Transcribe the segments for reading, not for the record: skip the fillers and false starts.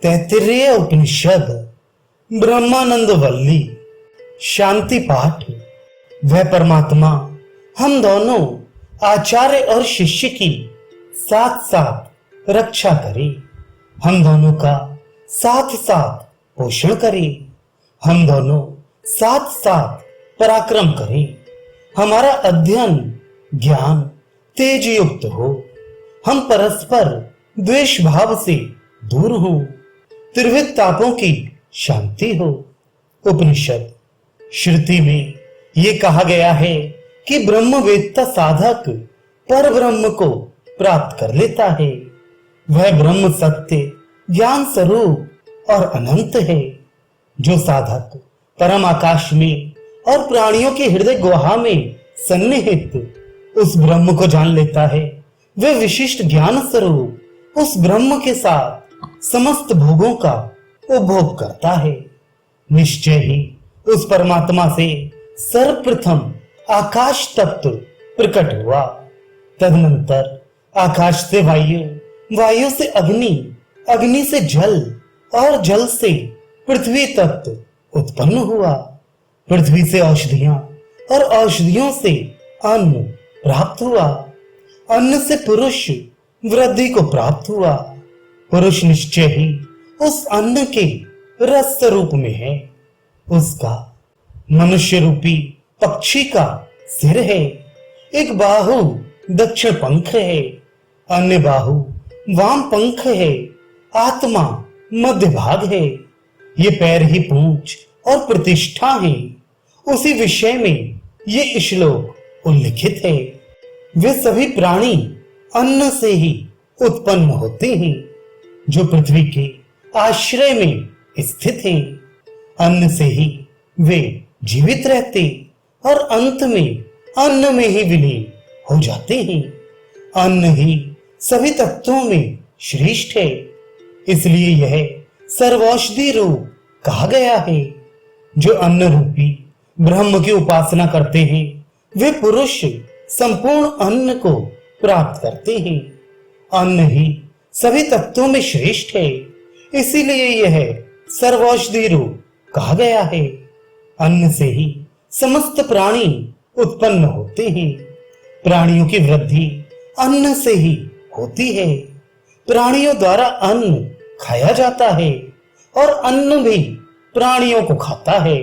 तैत्तिरीय उपनिषद ब्रह्मानंद वल्ली शांति पाठ। वह परमात्मा हम दोनों आचार्य और शिष्य की साथ साथ रक्षा करे, हम दोनों का साथ साथ पोषण करे, हम दोनों साथ साथ पराक्रम करें, हमारा अध्ययन ज्ञान तेज युक्त हो, हम परस्पर द्वेष भाव से दूर हो, त्रिविध तापों की शांति हो। उपनिषद श्रुति में ये कहा गया है कि ब्रह्मवेत्ता साधक पर ब्रह्म को प्राप्त कर लेता है। वह ब्रह्म सत्य ज्ञान स्वरूप और अनंत है। जो साधक परम आकाश में और प्राणियों के हृदय गुहा में सन्निहित उस ब्रह्म को जान लेता है, वह विशिष्ट ज्ञान स्वरूप उस ब्रह्म के साथ समस्त भोगों का उपभोग करता है। निश्चय ही उस परमात्मा से सर्वप्रथम आकाश तत्व प्रकट हुआ, तदनंतर आकाश से वायु, वायु से अग्नि, अग्नि से जल और जल से पृथ्वी तत्व उत्पन्न हुआ। पृथ्वी से औषधियां और औषधियों से अन्न प्राप्त हुआ। अन्न से पुरुष वृद्धि को प्राप्त हुआ। पुरुष निश्चय ही उस अन्न के रस स्वरूप में है। उसका मनुष्य रूपी पक्षी का सिर है, एक बाहु दक्षिण पंख है, अन्य बाहु वाम पंख है, आत्मा मध्य भाग है, ये पैर ही पूंछ और प्रतिष्ठा है। उसी विषय में ये श्लोक उल्लिखित है। वे सभी प्राणी अन्न से ही उत्पन्न होते हैं, जो पृथ्वी के आश्रय में स्थित हैं। अन्न से ही वे जीवित रहते और अंत में अन्न में ही विलीन हो जाते हैं। अन्न ही सभी तत्वों में श्रेष्ठ है, इसलिए यह सर्वौषधि रूप कहा गया है। जो अन्न रूपी ब्रह्म की उपासना करते हैं, वे पुरुष संपूर्ण अन्न को प्राप्त करते हैं। अन्न ही सभी तत्वों में श्रेष्ठ है, इसीलिए यह सर्वौषधि रूप कहा गया है। अन्न से ही समस्त प्राणी उत्पन्न होते हैं। प्राणियों की वृद्धि अन्न से ही होती है। प्राणियों द्वारा अन्न खाया जाता है और अन्न भी प्राणियों को खाता है,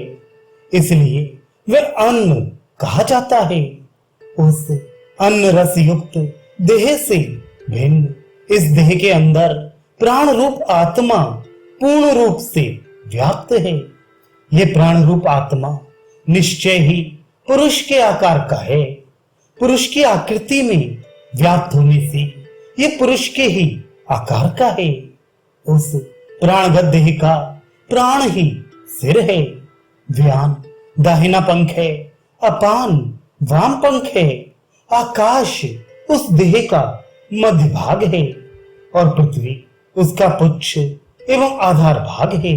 इसलिए वह अन्न कहा जाता है। उस अन्न रस युक्त देह से भिन्न इस देह के अंदर प्राण रूप आत्मा पूर्ण रूप से व्याप्त है। ये प्राण रूप आत्मा निश्चय ही पुरुष के आकार का है। पुरुष की आकृति में व्याप्त होने से ये पुरुष के ही आकार का है। उस प्राणगत देह का प्राण ही सिर है। व्यान दाहिना पंख है, अपान वाम पंख है, आकाश उस देह का मध्य भाग है और पृथ्वी उसका पुच्छ एवं आधार भाग है।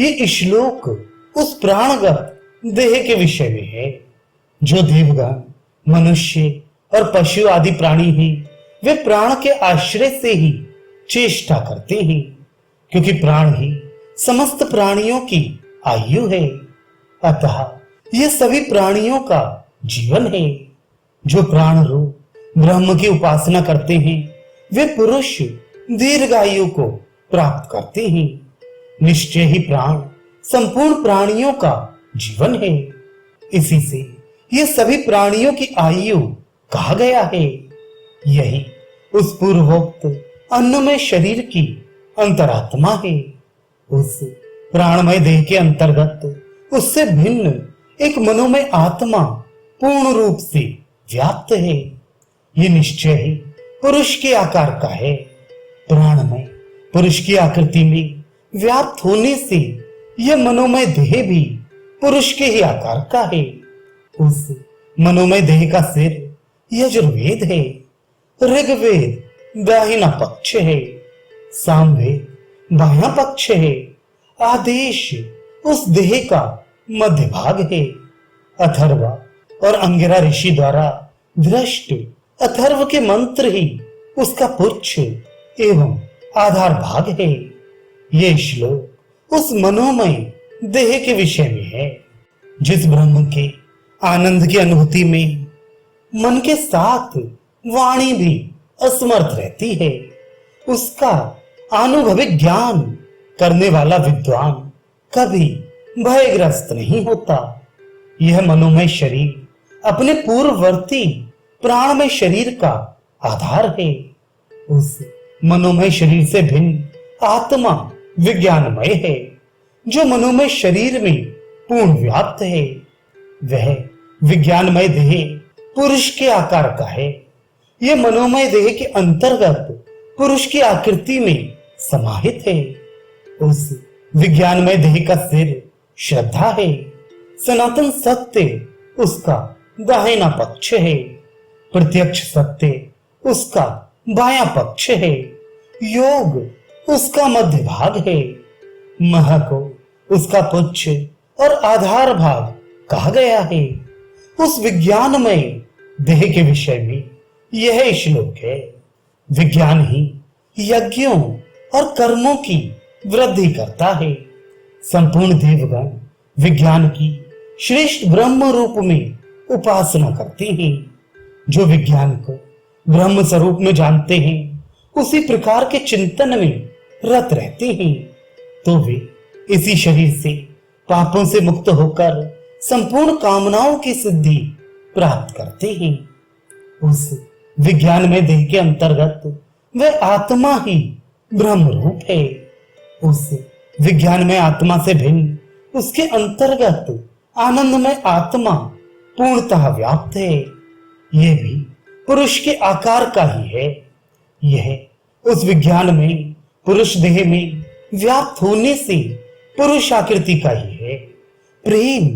ये श्लोक उस प्राणगत देह के विषय में है। जो देवगण, मनुष्य और पशु आदि प्राणी हैं, वे प्राण के आश्रय से ही चेष्टा करते हैं, क्योंकि प्राण ही समस्त प्राणियों की आयु है। अतः ये सभी प्राणियों का जीवन है। जो प्राण रूप ब्रह्म की उपासना करते हैं, वे पुरुष दीर्घायु को प्राप्त करते हैं। निश्चय ही प्राण संपूर्ण प्राणियों का जीवन है, इसी से ये सभी प्राणियों की आयु कहा गया है। यही उस पूर्वोक्त अन्नमय शरीर की अंतरात्मा है। उस प्राणमय देह के अंतर्गत उससे भिन्न एक मनोमय आत्मा पूर्ण रूप से व्याप्त है। ये निश्चय ही पुरुष के आकार का है। प्राणमय पुरुष की आकृति में व्याप्त होने से यह मनोमय देह भी पुरुष के ही आकार का है। उस मनोमय देह का सिर यजुर्वेद है, ऋग्वेद दाहिना पक्ष है, सामवेद बायां पक्ष है, आदेश उस देह का मध्य भाग है। अथर्वा और अंगिरा ऋषि द्वारा दृष्ट अथर्व के मंत्र ही उसका पुच्छ एवं आधार भाग है। ये श्लोक उस मनोमय देह के विषय में है जिस ब्रह्म के आनंद की अनुभूति में मन के साथ वाणी भी असमर्थ रहती है। उसका आनुभविक ज्ञान करने वाला विद्वान कभी भयग्रस्त नहीं होता। यह मनोमय शरीर अपने पूर्ववर्ती प्राणमय शरीर का आधार है। उस मनोमय शरीर से भिन्न आत्मा विज्ञानमय है जो मनोमय शरीर में पूर्ण व्याप्त है। वह विज्ञानमय देह पुरुष के आकार का है। यह मनोमय देह के अंतर्गत पुरुष की आकृति में समाहित है। उस विज्ञानमय देह का सिर श्रद्धा है। सनातन सत्य उसका दाहिना पक्ष है। प्रत्यक्ष सत्य उसका बायां पक्ष है। योग उसका मध्य भाग है। मह को उसका पुच्छ और आधार भाग कहा गया है। उस विज्ञानमय देह के विषय में यह श्लोक है। विज्ञान ही यज्ञों और कर्मों की वृद्धि करता है। संपूर्ण देवगण विज्ञान की श्रेष्ठ ब्रह्म रूप में उपासना करते हैं। जो विज्ञान को ब्रह्म स्वरूप में जानते हैं उसी प्रकार के चिंतन में रत रहते हैं तो वे इसी शरीर से पापों से मुक्त होकर संपूर्ण कामनाओं की सिद्धि प्राप्त करते हैं। उस विज्ञान में देह के अंतर्गत वह आत्मा ही ब्रह्म रूप है। उस विज्ञान में आत्मा से भिन्न उसके अंतर्गत आनंदमय आत्मा पूर्णतः व्याप्त है। यह भी पुरुष के आकार का ही है। यह उस विज्ञान में पुरुष देह में व्याप्त होने से पुरुष आकृति का ही है। प्रेम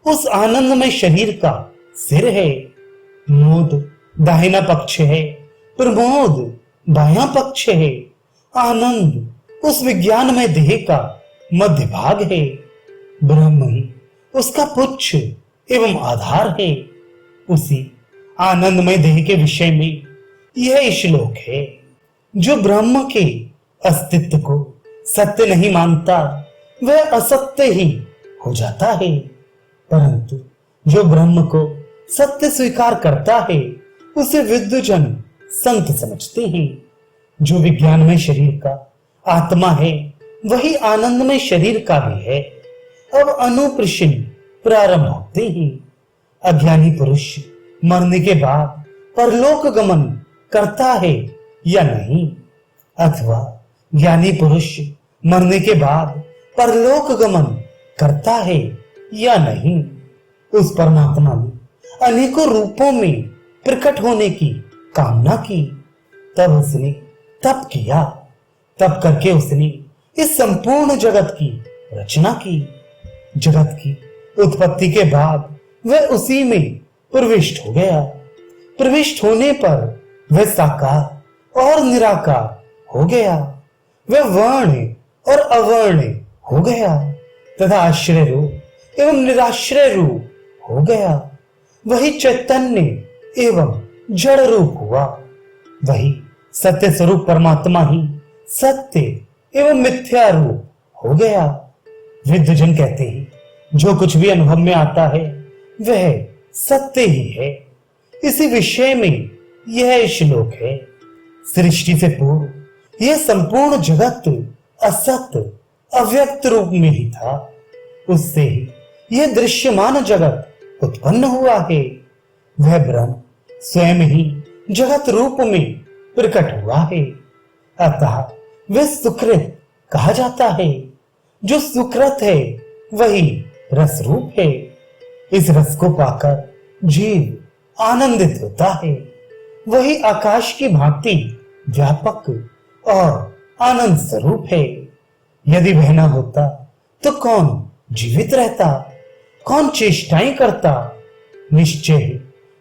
उस आनंदमय शरीर का सिर है। मोद दाहिना पक्ष है। प्रमोद बायां पक्ष है। आनंद उस विज्ञानमय देह का मध्य भाग है। ब्रह्म ही उसका पुच्छ एवं आधार है। उसी आनंदमय देह के विषय में यह श्लोक है। जो ब्रह्म के अस्तित्व को सत्य नहीं मानता वह असत्य ही हो जाता है, परंतु जो ब्रह्म को सत्य स्वीकार करता है उसे विद्वजन संत समझते हैं। जो विज्ञानमय शरीर का आत्मा है वही आनंदमय शरीर का भी है। अब अनुप्रश्न प्रारंभ होते हैं। अज्ञानी पुरुष मरने के बाद परलोक गमन करता है या नहीं, अथवा ज्ञानी पुरुष मरने के बाद परलोक गमन करता है या नहीं। उस परमात्मा ने अनेकों रूपों में प्रकट होने की कामना की। तब उसने तप किया। तप करके उसने इस संपूर्ण जगत की रचना की। जगत की उत्पत्ति के बाद वह उसी में प्रविष्ट हो गया। प्रविष्ट होने पर वह साकार और निराकार हो गया। वह वर्ण और अवर्ण हो गया तथा आश्रय रूप एवं निराश्रय रूप हो गया। वही चैतन्य एवं जड़ रूप हुआ। वही सत्य स्वरूप परमात्मा ही सत्य एवं मिथ्या रूप हो गया। विद्वजन कहते हैं जो कुछ भी अनुभव में आता है वह सत्य ही है। इसी विषय में यह श्लोक है। सृष्टि से पूर्व यह संपूर्ण जगत असत्य अव्यक्त रूप में ही था। उससे ही यह दृश्यमान जगत उत्पन्न हुआ है। वह ब्रह्म स्वयं ही जगत रूप में प्रकट हुआ है। अतः वह सुकृत कहा जाता है। जो सुकृत है वही रस रूप है। इस रस को पाकर जीव आनंदित होता है। वही आकाश की भांति व्यापक और आनंद स्वरूप है। यदि वह न होता तो कौन जीवित रहता, कौन चेष्टाएं करता। निश्चय ही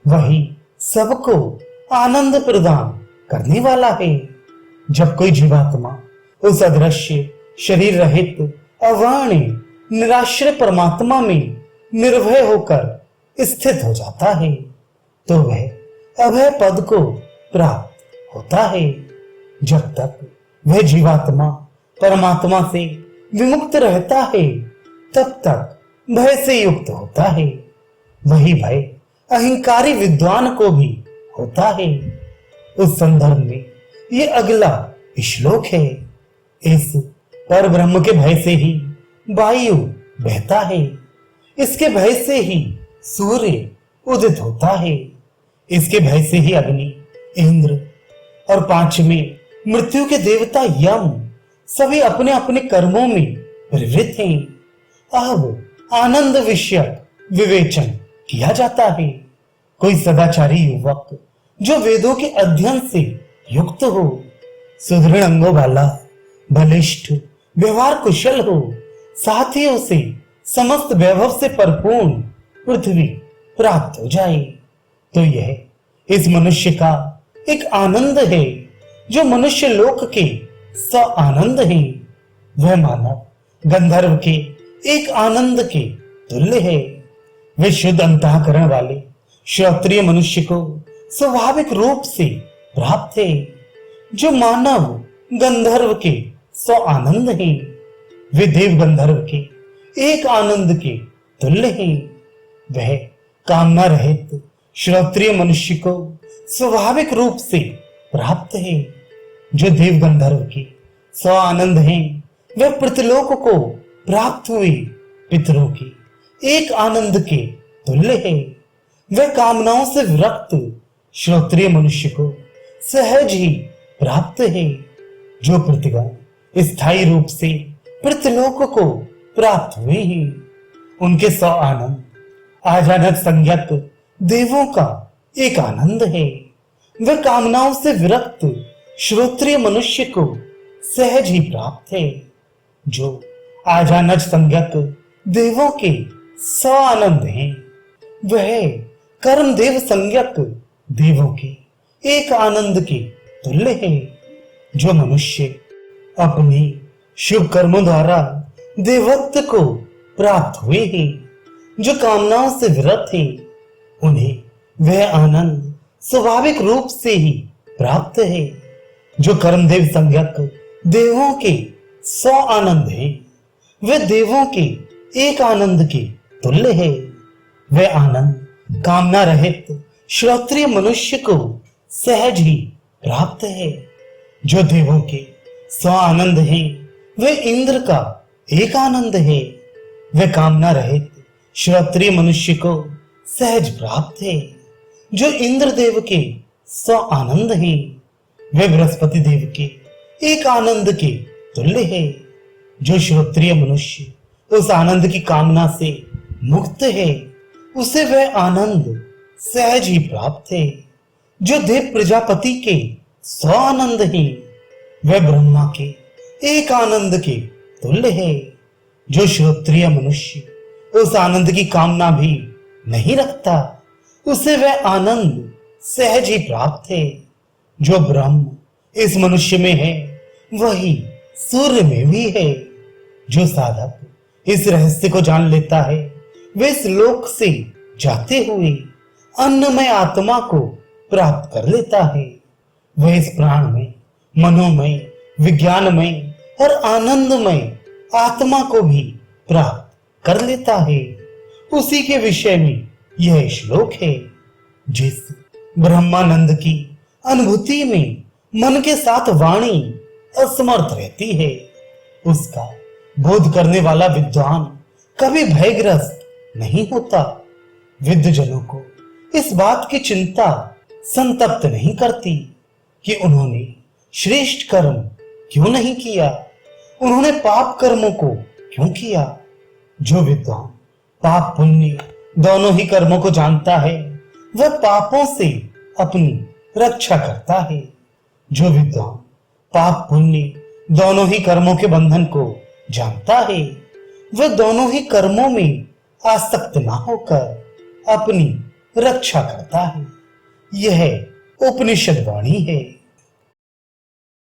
वही सबको आनंद प्रदान करने वाला है। जब कोई जीवात्मा उस अदृश्य शरीर रहित अवर्णीय निराश्रय परमात्मा में निर्भय होकर स्थित हो जाता है तो वह अभय पद को प्राप्त होता है। जब तक वह जीवात्मा परमात्मा से विमुक्त रहता है तब तक भय से युक्त होता है। वही भय अहंकारी विद्वान को भी होता है। उस संदर्भ में ये अगला श्लोक है। इस पर ब्रह्म के भय से ही वायु बहता है, इसके भय से ही सूर्य उदित होता है, इसके भय से ही अग्नि, इंद्र और पांचवें मृत्यु के देवता यम सभी अपने अपने कर्मों में प्रवृत्त हैं। अब आनंद विषयक विवेचन किया जाता है। कोई सदाचारी युवक जो वेदों के अध्ययन से युक्त हो, सुदृढ़ अंगों वाला, बलिष्ठ, व्यवहार कुशल हो, साथ ही उसे समस्त वैभव से परिपूर्ण पृथ्वी प्राप्त हो जाए, तो यह इस मनुष्य का एक आनंद है जो मनुष्य लोक के स आनंद है। वह मानव गंधर्व के एक आनंद के तुल्य है। वे शुद्ध अंतःकरण वाले क्षत्रिय मनुष्य को स्वाभाविक रूप से प्राप्त है, जो मानव गंधर्व के सौ आनंद हैं। वे देव गंधर्व के एक आनंद के तुल्य हैं। वह कामना रहित क्षत्रिय मनुष्य को स्वाभाविक रूप से प्राप्त है। जो देव गंधर्व के सौ आनंद हैं, वह पृथ्वीलोक को प्राप्त हुए पितरों के एक आनंद के तुल्य है। वह कामनाओं से विरक्त क्षत्रिय मनुष्य को सहज ही प्राप्त है। जो प्रतिगण स्थायी रूप से पृथ्वीलोक को प्राप्त हुए हैं, उनके सौ आनंद आजानक संज्ञक देवों का एक आनंद है। वह कामनाओं से विरक्त श्रोत्रिय मनुष्य को सहज ही प्राप्त है। जो आजानक संज्ञक देवों के सौ आनंद हैं, वह कर्म देव संज्ञक देवों के एक आनंद के तुल्य है। जो मनुष्य अपने शुभ कर्मों द्वारा देवत्व को प्राप्त हुए हैं, जो कामनाओं से विरत हैं, उन्हें वह आनंद स्वाभाविक रूप से ही प्राप्त है। जो कर्मदेव संज्ञक देवों के सौ आनंद हैं, वह देवों के एक आनंद के तुल्य है। वह आनंद कामना रहित श्रोत्रिय मनुष्य को सहज ही प्राप्त है। जो देवों के सौ आनंद हैं, वह इंद्र का एक आनंद है। वह कामना रहित श्रोत्रिय मनुष्य को सहज प्राप्त है। जो इंद्र देव के सौ आनंद हैं, वह बृहस्पति देव के एक आनंद के तुल्य है। जो श्रोत्रिय मनुष्य उस आनंद की कामना से मुक्त है, उसे वह आनंद सहज ही प्राप्त है। जो देव प्रजापति के सौ आनंद हैं, वह ब्रह्मा के एक आनंद के तुल्य है। जो श्रोत्रिय मनुष्य उस आनंद की कामना भी नहीं रखता, उसे वह आनंद सहज ही प्राप्त है। जो ब्रह्म इस मनुष्य में है, वही सूर्य में भी है। जो साधक इस रहस्य को जान लेता है, वे इस लोक से जाते हुए अन्नमय आत्मा को प्राप्त कर लेता है। वह इस प्राण में मनोमय, विज्ञानमय और आनंदमय आत्मा को भी प्राप्त कर लेता है। उसी के विषय में यह श्लोक है। जिस ब्रह्मानंद की अनुभूति में मन के साथ वाणी असमर्थ रहती है, उसका बोध करने वाला विद्वान कभी भयग्रस्त नहीं होता। विद्वजनों को इस बात की चिंता संतप्त नहीं करती कि उन्होंने श्रेष्ठ कर्म क्यों नहीं किया, उन्होंने पाप कर्मों को क्यों किया। जो विद्वान पाप पुण्य दोनों ही कर्मों को जानता है, वह पापों से अपनी रक्षा करता है। जो विद्वान पाप पुण्य दोनों ही कर्मों के बंधन को जानता है, वह दोनों ही कर्मों में आसक्त ना होकर अपनी रक्षा करता है। यह उपनिषद वाणी है।